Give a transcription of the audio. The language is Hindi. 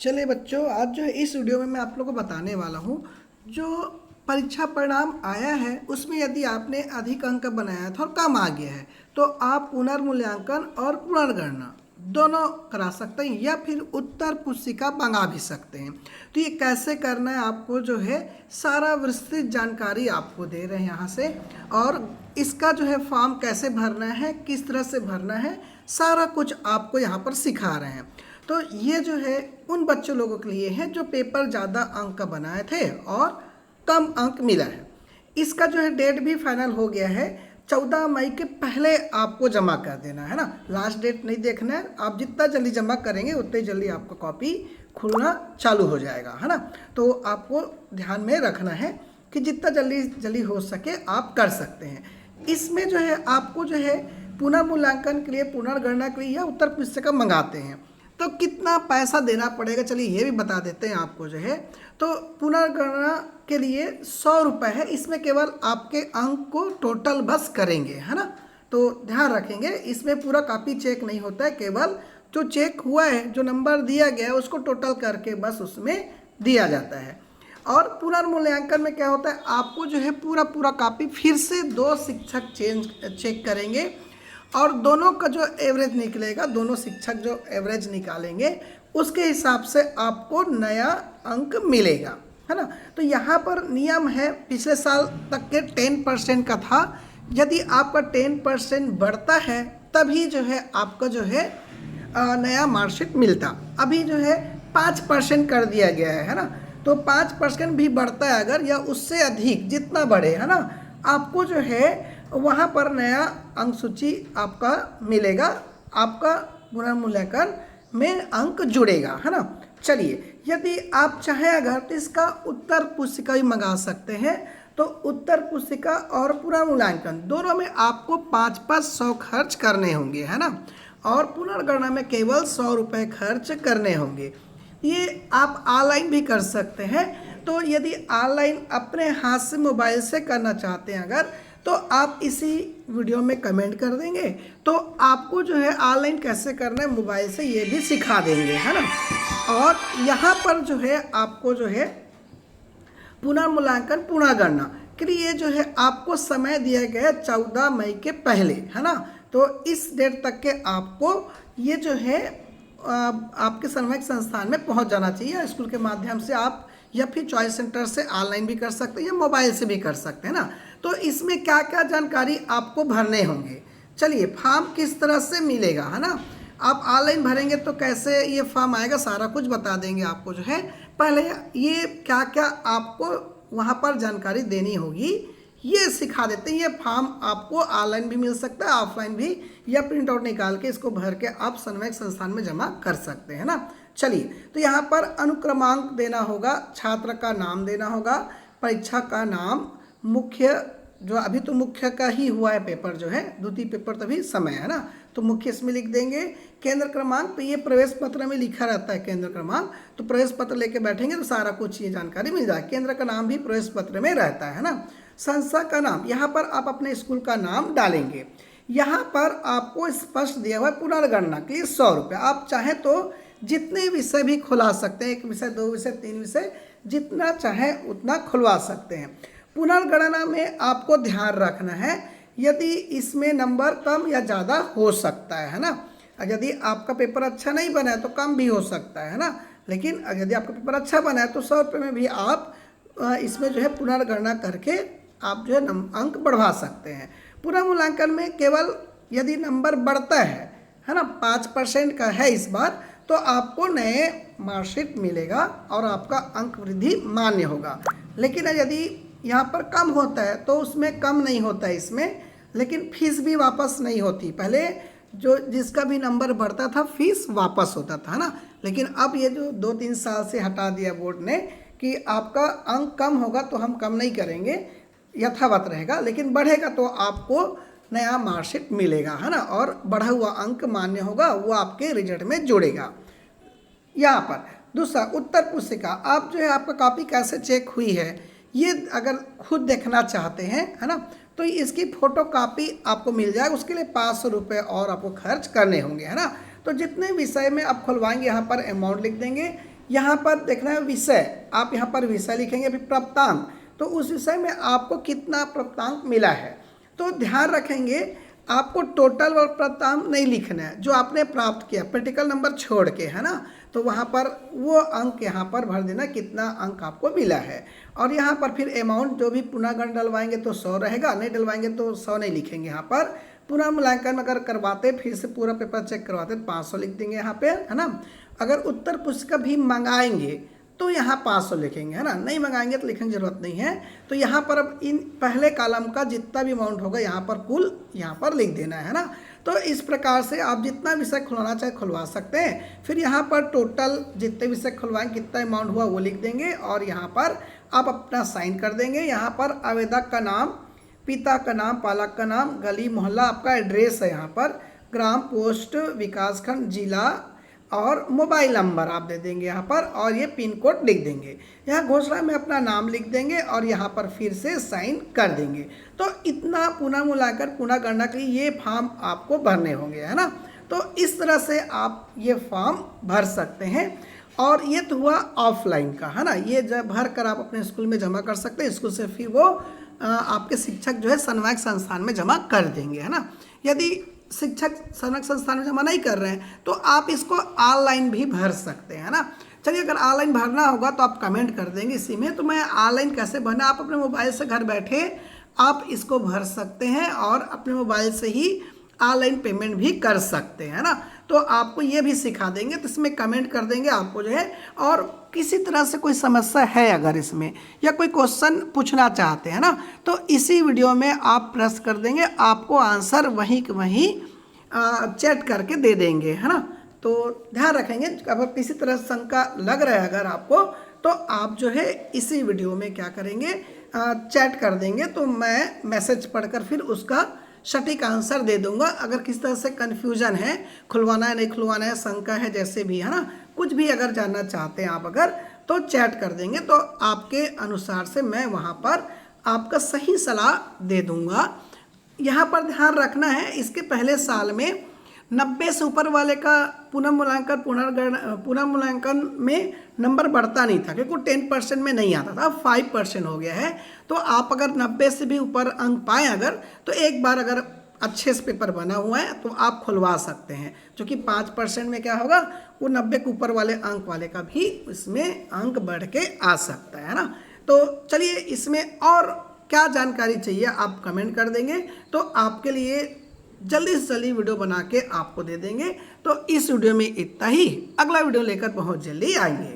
चलिए बच्चों, आज जो है इस वीडियो में मैं आप लोगों को बताने वाला हूँ। जो परीक्षा परिणाम आया है उसमें यदि आपने अधिक अंक बनाया था और कम आ गया है तो आप पुनर्मूल्यांकन और पुनर्गणना दोनों करा सकते हैं या फिर उत्तर पुस्तिका मंगा भी सकते हैं। तो ये कैसे करना है आपको जो है सारा विस्तृत जानकारी आपको दे रहे हैं यहाँ से, और इसका जो है फॉर्म कैसे भरना है, किस तरह से भरना है, सारा कुछ आपको यहाँ पर सिखा रहे हैं। तो ये जो है उन बच्चों लोगों के लिए है जो पेपर ज़्यादा अंक का बनाए थे और कम अंक मिला है। इसका जो है डेट भी फाइनल हो गया है। 14 मई के पहले आपको जमा कर देना है ना, लास्ट डेट नहीं देखना है। आप जितना जल्दी जमा करेंगे उतनी जल्दी आपका कॉपी खुलना चालू हो जाएगा, है ना। तो आपको ध्यान में रखना है कि जितना जल्दी जल्दी हो सके आप कर सकते हैं। इसमें जो है आपको जो है पुनर्मूल्यांकन के लिए, पुनर्गणना के लिए या उत्तर पुस्तिका मंगाते हैं तो कितना पैसा देना पड़ेगा, चलिए ये भी बता देते हैं आपको जो है। तो पुनर्गणना के लिए 100 रुपये है। इसमें केवल आपके अंक को टोटल बस करेंगे, है ना। तो ध्यान रखेंगे, इसमें पूरा कॉपी चेक नहीं होता है, केवल जो चेक हुआ है, जो नंबर दिया गया है उसको टोटल करके बस उसमें दिया जाता है। और पुनर्मूल्यांकन में क्या होता है, आपको जो है पूरा कॉपी फिर से 2 शिक्षक चेक करेंगे और दोनों का जो एवरेज निकलेगा, दोनों शिक्षक जो एवरेज निकालेंगे उसके हिसाब से आपको नया अंक मिलेगा, है ना। तो यहाँ पर नियम है, पिछले साल तक के 10% का था। यदि आपका 10% बढ़ता है तभी जो है आपका जो है नया मार्कशीट मिलता। अभी जो है 5% कर दिया गया है ना। तो 5% भी बढ़ता है अगर, या उससे अधिक जितना बढ़े, है ना, आपको जो है वहाँ पर नया अंक सूची आपका मिलेगा, आपका पुनर्मूल्यांकन में अंक जुड़ेगा, है ना। चलिए, यदि आप चाहें अगर तो इसका उत्तर पुस्तिका भी मंगा सकते हैं। तो उत्तर पुस्तिका और पुनर्मूल्यांकन दोनों में आपको 500 खर्च करने होंगे, है ना। और पुनर्गणना में केवल 100 रुपये खर्च करने होंगे। ये आप ऑनलाइन भी कर सकते हैं। तो यदि ऑनलाइन अपने हाथ से मोबाइल से करना चाहते हैं अगर, तो आप इसी वीडियो में कमेंट कर देंगे तो आपको जो है ऑनलाइन कैसे करना है मोबाइल से ये भी सिखा देंगे, है ना। और यहाँ पर जो है आपको जो है पुनर्मूल्यांकन पुनर्गणना के लिए जो है आपको समय दिया गया है 14 मई के पहले, है ना। तो इस डेट तक के आपको ये जो है आपके समन्वयक संस्थान में पहुंच जाना चाहिए। स्कूल के माध्यम से आप या फिर चॉइस सेंटर से ऑनलाइन भी कर सकते हैं या मोबाइल से भी कर सकते हैं ना। तो इसमें क्या क्या जानकारी आपको भरने होंगे, चलिए फॉर्म किस तरह से मिलेगा, है ना। आप ऑनलाइन भरेंगे तो कैसे ये फॉर्म आएगा, सारा कुछ बता देंगे आपको जो है। पहले ये क्या क्या आपको वहाँ पर जानकारी देनी होगी ये सिखा देते हैं। ये फॉर्म आपको ऑनलाइन भी मिल सकता है, ऑफलाइन भी, या प्रिंट आउट निकाल के इसको भर के आप समन्वयक संस्थान में जमा कर सकते हैं ना। चलिए, तो यहाँ पर अनुक्रमांक देना होगा, छात्र का नाम देना होगा, परीक्षा का नाम, मुख्य जो अभी तो मुख्य का ही हुआ है पेपर जो है, द्वितीय पेपर तभी समय है ना, तो मुख्य इसमें लिख देंगे। केंद्र क्रमांक, तो ये प्रवेश पत्र में लिखा रहता है केंद्र क्रमांक, तो प्रवेश पत्र लेके बैठेंगे तो सारा कुछ ये जानकारी मिल जाए। केंद्र का नाम भी प्रवेश पत्र में रहता है ना। संस्था का नाम, यहाँ पर आप अपने स्कूल का नाम डालेंगे। यहाँ पर आपको स्पष्ट दिया हुआ है पुनर्गणना के लिए 100 रुपये। आप चाहें तो जितने विषय भी खुला सकते हैं, 1 विषय, 2 विषय, 3 विषय, जितना चाहें उतना खुलवा सकते हैं। पुनर्गणना में आपको ध्यान रखना है, यदि इसमें नंबर कम या ज़्यादा हो सकता है ना। यदि आपका पेपर अच्छा नहीं बना है तो कम भी हो सकता है ना, लेकिन यदि आपका पेपर अच्छा बना है तो 100 रुपये में भी आप इसमें जो है पुनर्गणना करके आप जो है अंक बढ़वा सकते हैं। पुनर्मूल्यांकन में केवल यदि नंबर बढ़ता है ना, 5% का है इस बार, तो आपको नए मार्कशीट मिलेगा और आपका अंक वृद्धि मान्य होगा। लेकिन यदि यहाँ पर कम होता है तो उसमें कम नहीं होता है इसमें, लेकिन फीस भी वापस नहीं होती। पहले जो जिसका भी नंबर बढ़ता था फीस वापस होता था ना, लेकिन अब ये जो 2-3 साल से हटा दिया बोर्ड ने कि आपका अंक कम होगा तो हम कम नहीं करेंगे, यथावत रहेगा, लेकिन बढ़ेगा तो आपको नया मार्कशीट मिलेगा, है ना। और बढ़ा हुआ अंक मान्य होगा, वो आपके रिजल्ट में जुड़ेगा। यहाँ पर दूसरा उत्तर पुस्तिका, आप जो है आपका कॉपी कैसे चेक हुई है ये अगर खुद देखना चाहते हैं, है ना, तो इसकी फ़ोटो कापी आपको मिल जाएगा। उसके लिए 500 रुपये और आपको खर्च करने होंगे, है ना। तो जितने विषय में आप खुलवाएंगे यहाँ पर अमाउंट लिख देंगे। यहाँ पर देखना है विषय, आप यहाँ पर विषय लिखेंगे, फिर प्राप्तांक, तो उस विषय में आपको कितना प्राप्तांक मिला है। तो ध्यान रखेंगे आपको टोटल और प्राप्तांक नहीं लिखना है, जो आपने प्राप्त किया प्रैक्टिकल नंबर छोड़ के, है ना, तो वहाँ पर वो अंक यहाँ पर भर देना कितना अंक आपको मिला है। और यहाँ पर फिर अमाउंट जो भी पुनर्गण डलवाएंगे तो 100 रहेगा, नहीं डलवाएंगे तो 100 नहीं लिखेंगे। यहाँ पर पुनः मूल्यांकन अगर करवाते फिर से पूरा पेपर चेक करवाते 500 लिख देंगे यहाँ पे, है ना। अगर उत्तर पुस्तिका भी मंगाएंगे तो यहाँ 500 लिखेंगे, है ना, नहीं मंगाएंगे तो लिखने की जरूरत नहीं है। तो यहाँ पर अब इन पहले कॉलम का जितना भी अमाउंट होगा यहाँ पर कुल यहाँ पर लिख देना है ना। तो इस प्रकार से आप जितना विषय खुलवाना चाहे खुलवा सकते हैं। फिर यहाँ पर टोटल जितने विषय खुलवाएंगे कितना अमाउंट हुआ वो लिख देंगे और यहाँ पर आप अपना साइन कर देंगे। यहाँ पर आवेदक का नाम, पिता का नाम, पालक का नाम, गली मोहल्ला, आपका एड्रेस है, यहाँ पर ग्राम, पोस्ट, विकासखंड, जिला और मोबाइल नंबर आप दे देंगे यहाँ पर, और ये पिन कोड लिख देंगे। यहाँ घोषणा में अपना नाम लिख देंगे और यहाँ पर फिर से साइन कर देंगे। तो इतना पुनः मूल्यांकन, पुनः गणना के लिए ये फॉर्म आपको भरने होंगे, है ना। तो इस तरह से आप ये फॉर्म भर सकते हैं। और ये तो हुआ ऑफलाइन का, है ना, ये जब भर कर आप अपने स्कूल में जमा कर सकते हैं। स्कूल से फिर वो आपके शिक्षक जो है समन्वयक संस्थान में जमा कर देंगे, है ना। यदि शिक्षक समन्वयक संस्थान में जमा नहीं कर रहे हैं तो आप इसको ऑनलाइन भी भर सकते हैं, है ना। चलिए, अगर ऑनलाइन भरना होगा तो आप कमेंट कर देंगे इसी में। तो मैं ऑनलाइन कैसे भरना, आप अपने मोबाइल से घर बैठे आप इसको भर सकते हैं और अपने मोबाइल से ही ऑनलाइन पेमेंट भी कर सकते हैं, है ना। तो आपको ये भी सिखा देंगे, तो इसमें कमेंट कर देंगे आपको जो है। और किसी तरह से कोई समस्या है अगर इसमें, या कोई क्वेश्चन पूछना चाहते हैं ना, तो इसी वीडियो में आप प्रश्न कर देंगे, आपको आंसर वहीं के वहीं चैट करके दे देंगे, है ना। तो ध्यान रखेंगे, अगर किसी तरह शंका लग रहा है अगर आपको, तो आप जो है इसी वीडियो में क्या करेंगे, चैट कर देंगे, तो मैं मैसेज पढ़कर फिर उसका सटीक आंसर दे दूंगा। अगर किसी तरह से कन्फ्यूजन है, खुलवाना है नहीं खुलवाना है, शंका है, जैसे भी, है ना, कुछ भी अगर जानना चाहते हैं आप अगर, तो चैट कर देंगे, तो आपके अनुसार से मैं वहाँ पर आपका सही सलाह दे दूंगा। यहाँ पर ध्यान रखना है, इसके पहले साल में 90 से ऊपर वाले का पुनः मूल्यांकन में नंबर बढ़ता नहीं था, क्योंकि 10% में नहीं आता था, अब 5% हो गया है। तो आप अगर 90 से भी ऊपर अंक पाएँ अगर, तो एक बार अगर अच्छे से पेपर बना हुआ है तो आप खुलवा सकते हैं, जो कि 5% में क्या होगा, वो 90 के ऊपर वाले अंक वाले का भी इसमें अंक बढ़ के आ सकता है ना। तो चलिए, इसमें और क्या जानकारी चाहिए आप कमेंट कर देंगे, तो आपके लिए जल्दी से जल्दी वीडियो बना के आपको दे देंगे। तो इस वीडियो में इतना ही, अगला वीडियो लेकर बहुत जल्दी आएंगे।